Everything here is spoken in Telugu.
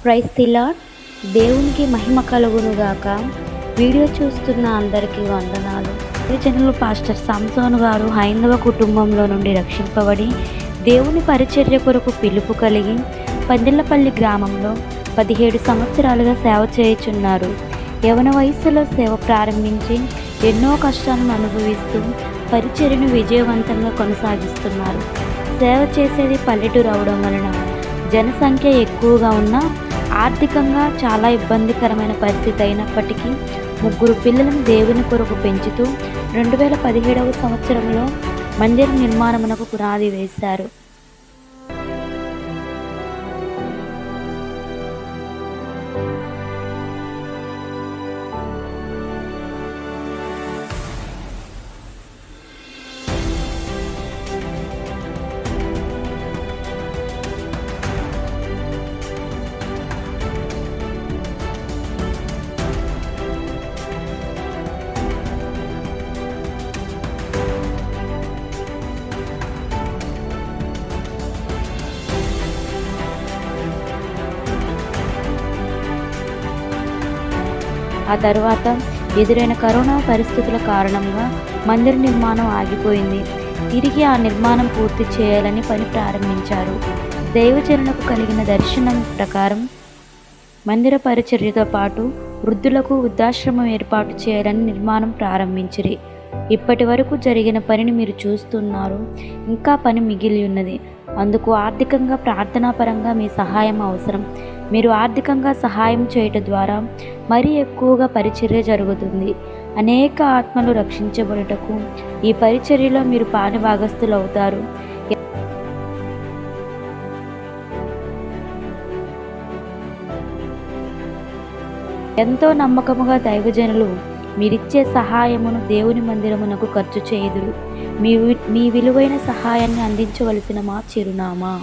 Praise the lord. దేవునికి మహిమ కలుగునుగాక. వీడియో చూస్తున్న అందరికీ వందనాలు. జనులు పాస్టర్ సంసోను గారు హైందవ కుటుంబంలో నుండి రక్షింపబడి దేవుని పరిచర్య కొరకు పిలుపు కలిగి పందిళ్ళపల్లి గ్రామంలో 17 సంవత్సరాలుగా సేవ చేయుచున్నారు. యవన వయస్సులో సేవ ప్రారంభించి ఎన్నో కష్టాలను అనుభవిస్తూ పరిచర్యను విజయవంతంగా కొనసాగిస్తున్నారు. సేవ చేసేది పల్లెటూరు అవడం వలన జనసంఖ్య ఎక్కువగా ఉన్న ఆర్థికంగా చాలా ఇబ్బందికరమైన పరిస్థితి అయినప్పటికీ 3 పిల్లలను దేవుని కొరకు పెంచుతూ 2017వ సంవత్సరంలో మందిర నిర్మాణమునకు పునాది వేశారు. ఆ తర్వాత ఎదురైన కరోనా పరిస్థితుల కారణంగా మందిర నిర్మాణం ఆగిపోయింది. తిరిగి ఆ నిర్మాణం పూర్తి చేయాలని పని ప్రారంభించారు. దైవజనులకు కలిగిన దర్శనం ప్రకారం మందిర పరిచర్యతో పాటు వృద్ధులకు వృద్ధాశ్రమం ఏర్పాటు చేయాలని నిర్మాణం ప్రారంభించిరి. ఇప్పటి వరకు జరిగిన పనిని మీరు చూస్తున్నారు. ఇంకా పని మిగిలి ఉన్నది. అందుకు ఆర్థికంగా ప్రార్థనాపరంగా మీ సహాయం అవసరం. మీరు ఆర్థికంగా సహాయం చేయటం ద్వారా మరీ ఎక్కువగా పరిచర్య జరుగుతుంది. అనేక ఆత్మలు రక్షించబడుటకు ఈ పరిచర్యలో మీరు పాలుభాగస్తులు అవుతారు. ఎంతో నమ్మకముగా దైవజనులు మీరిచ్చే సహాయమును దేవుని మందిరమునకు ఖర్చు చేయుదురు. మీ విలువైన సహాయాన్ని అందించవలసిన మా చిరునామా.